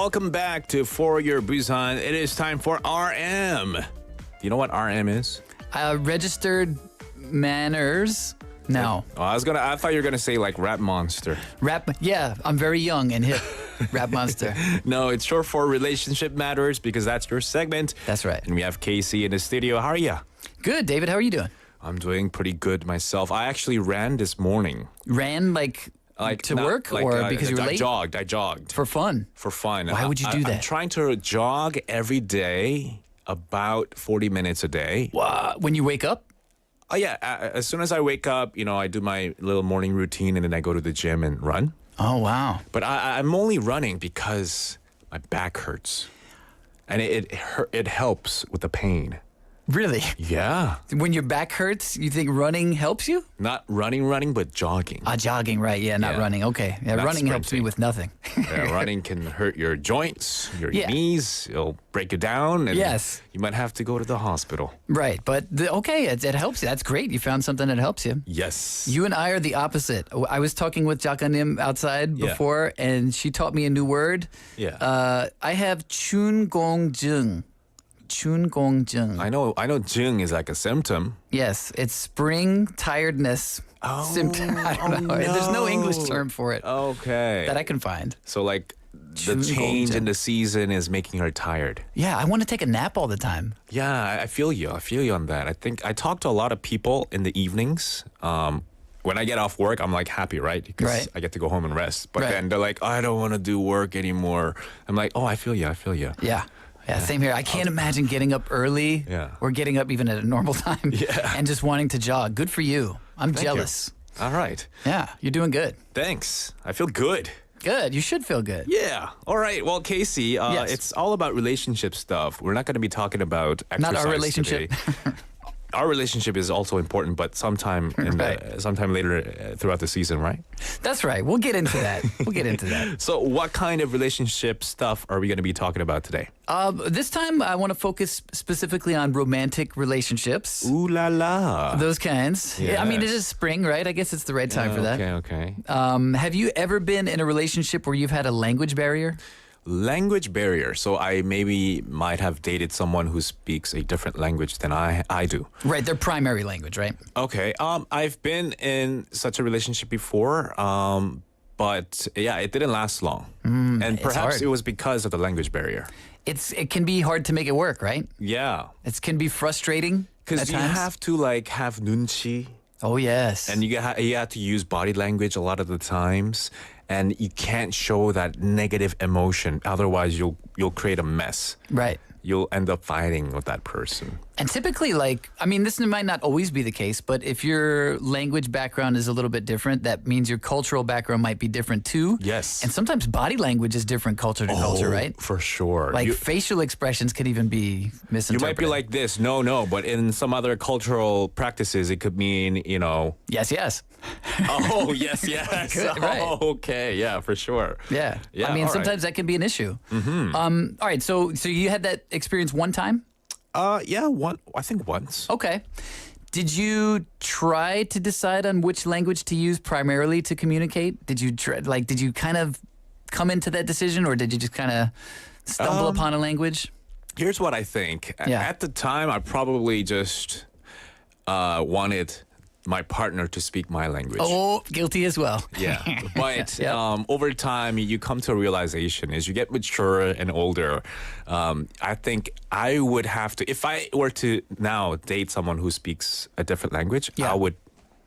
welcome back to For Your Busan. It is time for RM. Do you know what RM is? Registered manners. No. Oh, I thought you were gonna say like Rap Monster. Yeah, I'm very young and hip. Rap monster. No, it's short for Relationship Matters because that's your segment. That's right. And we have Casey in the studio. How are you? Good, David. How are you doing? I'm doing pretty good myself. I actually ran this morning. Ran to work or because you were late? I jogged. For fun. For fun. Why would you do that? I'm trying to jog every day, about 40 minutes a day. When you wake up? Oh, yeah. As soon as I wake up, I do my little morning routine and then I go to the gym and run. Oh, wow. But I'm only running because my back hurts. And it helps with the pain. Really? Yeah. When your back hurts, you think running helps you? Not running, but jogging. Jogging, right. Yeah, not running. Okay. Yeah, Not running helps me sprinting. with nothing. Yeah, running can hurt your joints, your Yeah. knees. It'll break you down. And Yes. you might have to go to the hospital. Right. But, it helps you. That's great. You found something that helps you. Yes. You and I are the opposite. I was talking with Jakanim outside before, and she taught me a new word. Yeah. I have 춘공증. 춘공증. I know jung is like a symptom. Yes, it's spring tiredness symptom. I don't know. There's no English term for it Okay. that I can find. So like the change in the season is making her tired. Yeah, I want to take a nap all the time. Yeah, I feel you. I feel you on that. I think I talk to a lot of people in the evenings. When I get off work, I'm like happy, right? Because Right. I get to go home and rest. But Right. then they're like, I don't want to do work anymore. I'm like, oh, I feel you. Yeah. Yeah, same here. I can't imagine getting up early or getting up even at a normal time and just wanting to jog. Good for you. I'm jealous. All right. Yeah, you're doing good. Thanks. I feel good. Good. You should feel good. Yeah. All right. Well, Casey, Yes. it's all about relationship stuff. We're not going to be talking about exercise Not our relationship. today. Our relationship is also important, but sometime later throughout the season, right? That's right. We'll get into that. So what kind of relationship stuff are we going to be talking about today? This time, I want to focus specifically on romantic relationships. Ooh la la. Those kinds. Yeah, I mean, it Yes. is spring, right? I guess it's the right time for that. Okay. Have you ever been in a relationship where you've had a language barrier? Language barrier. So I maybe might have dated someone who speaks a different language than I do. Right, their primary language, right? Okay. I've been in such a relationship before. But yeah, it didn't last long. And perhaps hard. it was because of the language barrier. It can be hard to make it work, right? Yeah. It can be frustrating Because at you times. have to have nunchi. Oh, yes. And you have to use body language a lot of the times, and you can't show that negative emotion. Otherwise, you'll create a mess. Right. You'll end up fighting with that person. And typically, this might not always be the case, but if your language background is a little bit different, that means your cultural background might be different too. Yes. And sometimes body language is different culture to culture, right? For sure. Facial expressions could even be You misinterpreted. might be like this, no, but in some other cultural practices, it could mean, yes. oh, yes. Good, right. Oh, okay, yeah, for sure. Yeah. Yeah, I mean, all right. sometimes that can be an issue. Mm-hmm. All right. So you had that experience one time? Yeah, I think once. Okay. Did you try to decide on which language to use primarily to communicate? Did you did you kind of come into that decision, or did you just kind of stumble upon a language? Here's what I think. Yeah. At the time, I probably just wanted my partner to speak my language. Oh, guilty as well. Yeah, but Yep. over time, you come to a realization as you get mature and older. I think I would have to, if I were to now date someone who speaks a different language, I would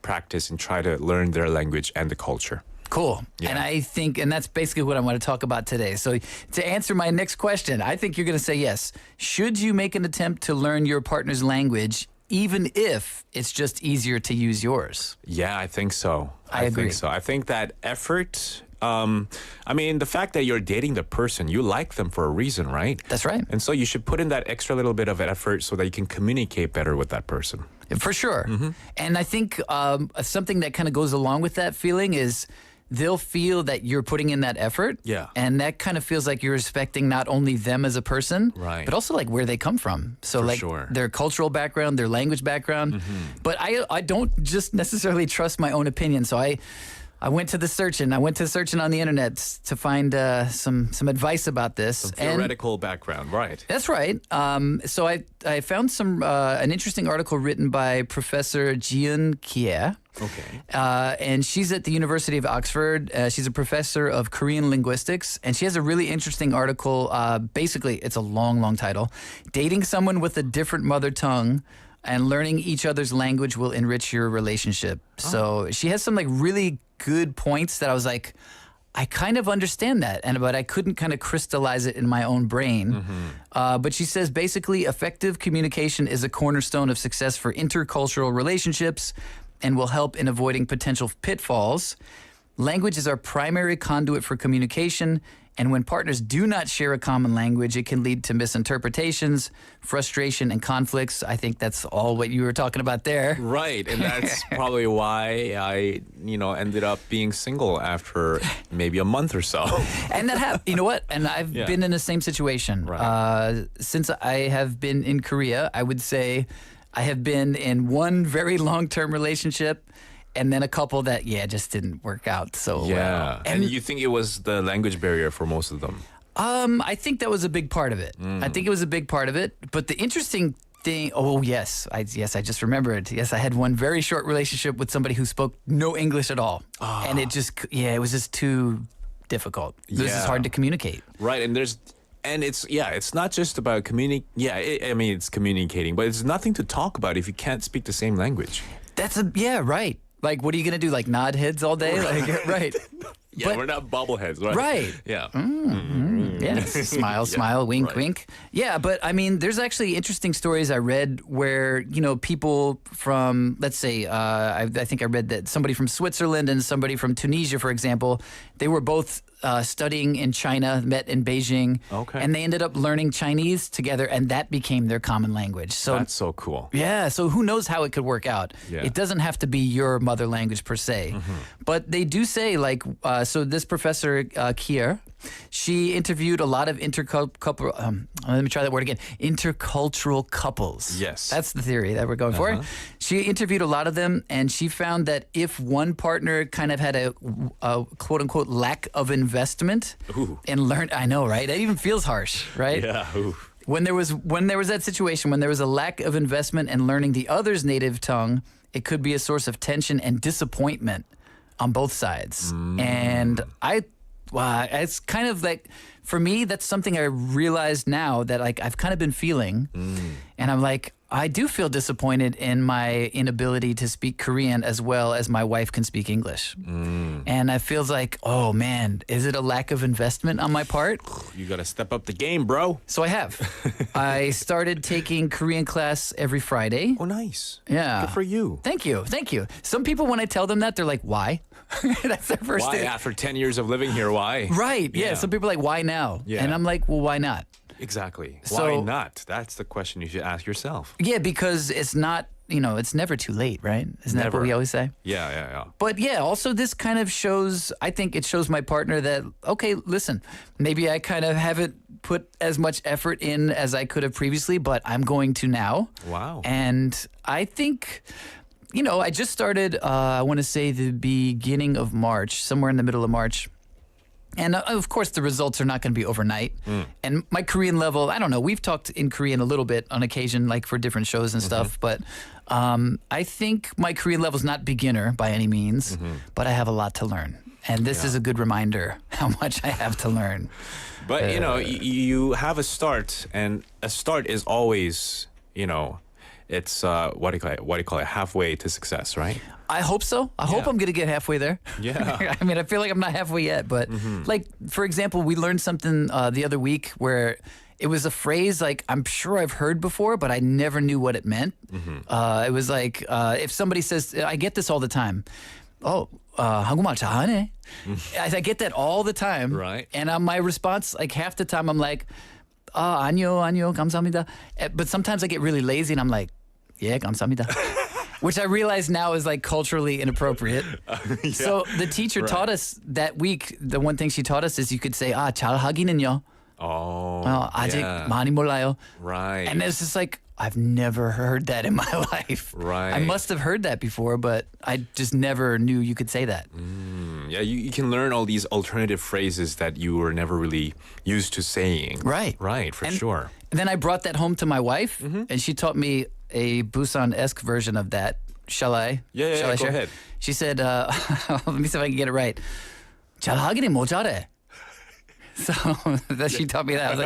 practice and try to learn their language and the culture. Cool. Yeah. And I think, and that's basically what I want to talk about today. So to answer my next question, I think you're going to say yes. Should you make an attempt to learn your partner's language, even if it's just easier to use yours? Yeah, I think so. I agree. think so. I think that effort, the fact that you're dating the person, you like them for a reason, right? That's right. And so you should put in that extra little bit of effort so that you can communicate better with that person. For sure. Mm-hmm. And I think something that kind of goes along with that feeling is they'll feel that you're putting in that effort. Yeah. And that kind of feels like you're respecting not only them as a person, Right. but also where they come from. So sure. their cultural background, their language background. Mm-hmm. But I don't just necessarily trust my own opinion. So I went to searching on the internet to find some advice about this. Some theoretical background, right? That's right. So I found an interesting article written by Professor Jian Kie. Okay. And she's at the University of Oxford. She's a professor of Korean linguistics, and she has a really interesting article. Basically, it's a long title. Dating someone with a different mother tongue and learning each other's language will enrich your relationship. So she has some like really good points that I was like, I kind of understand that, but I couldn't kind of crystallize it in my own brain. But she says basically effective communication is a cornerstone of success for intercultural relationships and will help in avoiding potential pitfalls. Language is our primary conduit for communication, and when partners do not share a common language, it can lead to misinterpretations, frustration, and conflicts. I think that's all what you were talking about there. Right, and that's probably why I, ended up being single after maybe a month or so. And that happened. You know what? And I've been in the same situation. Right. Since I have been in Korea, I would say I have been in one very long-term relationship and then a couple that, just didn't work out so well. And you think it was the language barrier for most of them? I think that was a big part of it. I think it was a big part of it. But the interesting thing, I just remembered. Yes, I had one very short relationship with somebody who spoke no English at all. And it was just too difficult. It was just hard to communicate. Right, and it's not just about it's communicating, but it's nothing to talk about if you can't speak the same language. Right. Like, what are you going to do? Like, nod heads all day? Right. Yeah, we're not bobbleheads, right? Right. Yeah. Yes. Smile, wink, wink. Yeah, but I mean, there's actually interesting stories I read where, people from, let's say, I think I read that somebody from Switzerland and somebody from Tunisia, for example, they were both studying in China, met in Beijing. Okay. And they ended up learning Chinese together, and that became their common language. So that's so cool. Yeah, so who knows how it could work out. Yeah. It doesn't have to be your mother language per se. But they do say, like, so this professor, Kier, she interviewed a lot of let me try that word again, intercultural couples. Yes. That's the theory that we're going for. She interviewed a lot of them, and she found that if one partner kind of had a quote-unquote lack of investment and learned, I know, right? That even feels harsh, right? Yeah. Ooh. When there was that situation, when there was a lack of investment in learning the other's native tongue, it could be a source of tension and disappointment on both sides. And it's kind of like, for me, that's something I realized now that like I've kind of been feeling. And I'm like, I do feel disappointed in my inability to speak Korean as well as my wife can speak English. And I feels like, oh man, is it a lack of investment on my part? You got to step up the game, bro. So I have. I started taking Korean class every Friday. Oh, nice. Yeah. Good for you. Thank you. Some people, when I tell them that, they're like, why? That's their first Why? thing. After 10 years of living here, why? Right. Yeah. Some people are like, why now? Yeah. And I'm like, well, why not? Exactly. So- Why not? That's the question you should ask yourself. Yeah, because it's not, it's never too late, right? Isn't that Never. what we always say? Yeah. But yeah, also this kind of shows, I think it shows my partner that, okay, listen, maybe I kind of haven't put as much effort in as I could have previously, but I'm going to now. Wow. And I think, I just started, I want to say the beginning of March, somewhere in the middle of March. And of course, the results are not going to be overnight. And my Korean level, I don't know, we've talked in Korean a little bit on occasion, like for different shows and stuff. But I think my Korean level is not beginner by any means, but I have a lot to learn. And this is a good reminder how much I have to learn. But, you have a start, and a start is always, it's, what do you call it? Halfway to success, right? I hope so. I hope I'm going to get halfway there. Yeah. I mean, I feel like I'm not halfway yet, but like, for example, we learned something the other week where it was a phrase like I'm sure I've heard before, but I never knew what it meant. It was like, if somebody says, I get this all the time. Oh, 한국말 잘하네. I get that all the time. Right. And my response, like half the time, I'm like, 아니요, 감사합니다. But sometimes I get really lazy and I'm like, yeah, 감사합니다. Which I realize now is like culturally inappropriate. So the teacher taught us that week, the one thing she taught us is you could say, 잘하기는요. 아직 많이 몰라요. Right. And it's just like, I've never heard that in my life. Right. I must have heard that before, but I just never knew you could say that. Yeah, you can learn all these alternative phrases that you were never really used to saying. Right. Right, for sure. And then I brought that home to my wife, and she taught me a Busan-esque version of that. Shall I? Yeah, Shall I go share? ahead. She said, let me see if I can get it right. 잘하기는 못 잘해. So that she taught me that.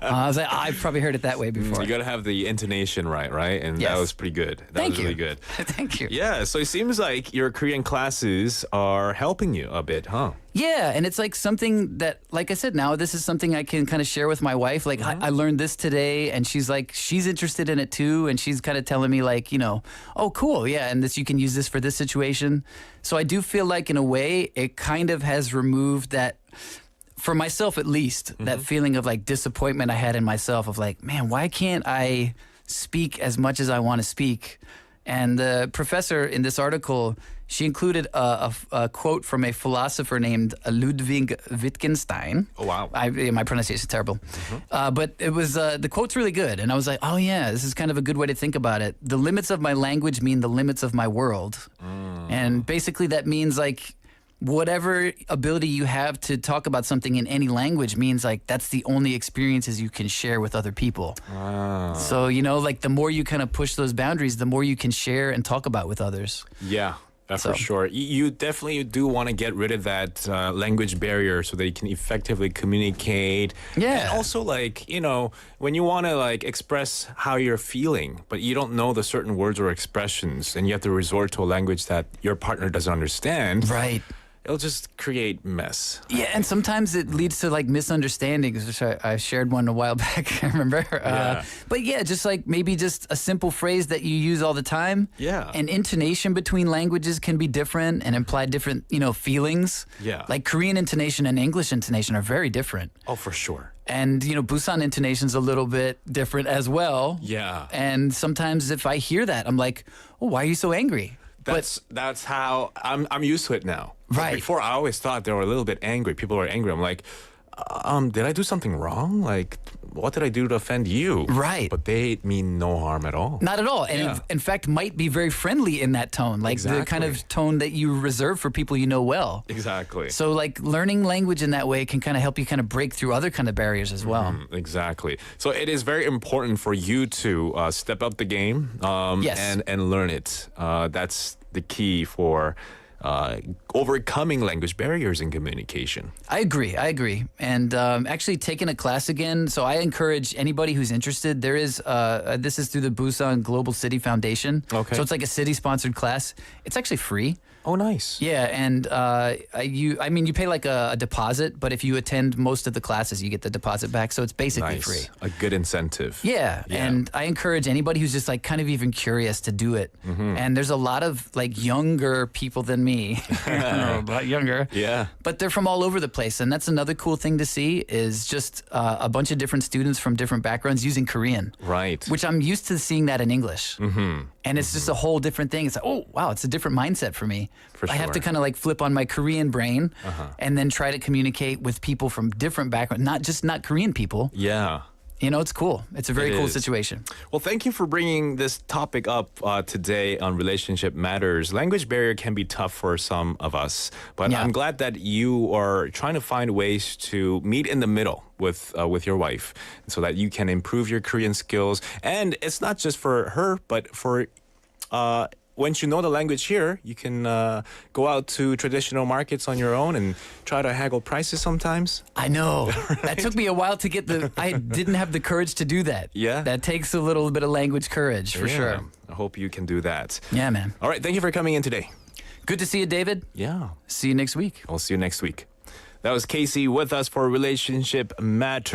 I was like, I've probably heard it that way before. You got to have the intonation right? And that was pretty good. That Thank was you. really good. Thank you. Yeah, so it seems like your Korean classes are helping you a bit, huh? Yeah, and it's like something that, like I said, now this is something I can kind of share with my wife. Like, I learned this today, and she's like, she's interested in it too, and she's kind of telling me like, oh, cool, yeah, and this you can use this for this situation. So I do feel like, in a way, it kind of has removed that, for myself at least, that feeling of like disappointment I had in myself of like, man, why can't I speak as much as I want to speak? And the professor in this article, she included a quote from a philosopher named Ludwig Wittgenstein. Oh, wow. My pronunciation is terrible. But it was the quote's really good. And I was like, oh, yeah, this is kind of a good way to think about it. The limits of my language mean the limits of my world. And basically that means like, whatever ability you have to talk about something in any language means like that's the only experiences you can share with other people. So, like the more you kind of push those boundaries, the more you can share and talk about with others. Yeah. For sure. You definitely do want to get rid of that language barrier so that you can effectively communicate. Yeah. And also, like, when you want to, like, express how you're feeling, but you don't know the certain words or expressions, and you have to resort to a language that your partner doesn't understand. Right. It'll just create mess. Yeah, and sometimes it leads to like misunderstandings, which I shared one a while back, I remember. But yeah, just like maybe just a simple phrase that you use all the time. Yeah. And intonation between languages can be different and imply different, feelings. Yeah. Like Korean intonation and English intonation are very different. Oh, for sure. And, Busan intonation's a little bit different as well. Yeah. And sometimes if I hear that, I'm like, oh, why are you so angry? That's how I'm used to it now. Right. Before, I always thought they were a little bit angry. People were angry. I'm like, did I do something wrong? Like, what did I do to offend you? Right. But they mean no harm at all. Not at all. And in fact, might be very friendly in that tone, like the kind of tone that you reserve for people you know well. Exactly. So like learning language in that way can kind of help you kind of break through other kind of barriers as well. Exactly. So it is very important for you to step up the game and learn it. That's the key for overcoming language barriers in communication. I agree. And actually taking a class again. So I encourage anybody who's interested. There is, this is through the Busan Global City Foundation. Okay. So it's like a city-sponsored class. It's actually free. Oh, nice. Yeah, and you pay like a deposit, but if you attend most of the classes, you get the deposit back. So it's basically free. A good incentive. Yeah, and I encourage anybody who's just like kind of even curious to do it. And there's a lot of like younger people than me, a lot younger. Yeah. But they're from all over the place, and that's another cool thing to see is just a bunch of different students from different backgrounds using Korean. Right. Which I'm used to seeing that in English. And it's just a whole different thing. It's like, oh, wow, it's a different mindset for me. I have to kind of like flip on my Korean brain and then try to communicate with people from different backgrounds, not Korean people. Yeah. It's cool. It's a very cool situation. Well, thank you for bringing this topic up today on Relationship Matters. Language barrier can be tough for some of us, but I'm glad that you are trying to find ways to meet in the middle with your wife so that you can improve your Korean skills. And it's not just for her, but for once you know the language here, you can go out to traditional markets on your own and try to haggle prices sometimes. I know. Right? That took me a while to get I didn't have the courage to do that. Yeah. That takes a little bit of language courage, for sure. I hope you can do that. Yeah, man. All right. Thank you for coming in today. Good to see you, David. Yeah. See you next week. I'll see you next week. That was Casey with us for Relationship Matters.